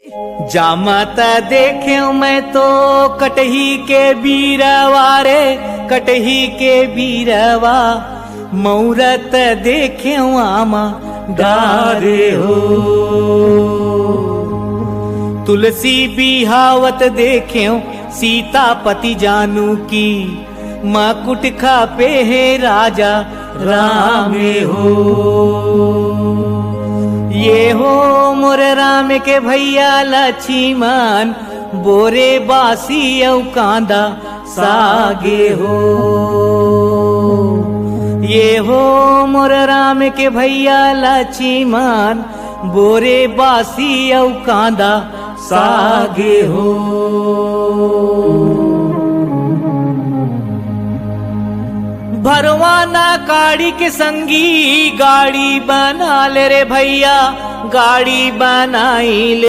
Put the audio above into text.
जामत देखे मैं तो कटही के बीरवा रे, कटही के बीरवा मुहूर्त देखे आमा डारे हो। तुलसी बिहावत देखे सीतापति जानू की, मकुट खापे है राजा रामे हो। ये हो मोर राम के भैया लक्ष्मण, बोरे बासी औ कांदा सागे हो। ये हो मोर राम के भैया लक्ष्मण, बोरे बासी औ कांदा सागे हो। भरवाना काड़ी के संगी गाड़ी बना ले रे भैया, गाड़ी बनाई ले।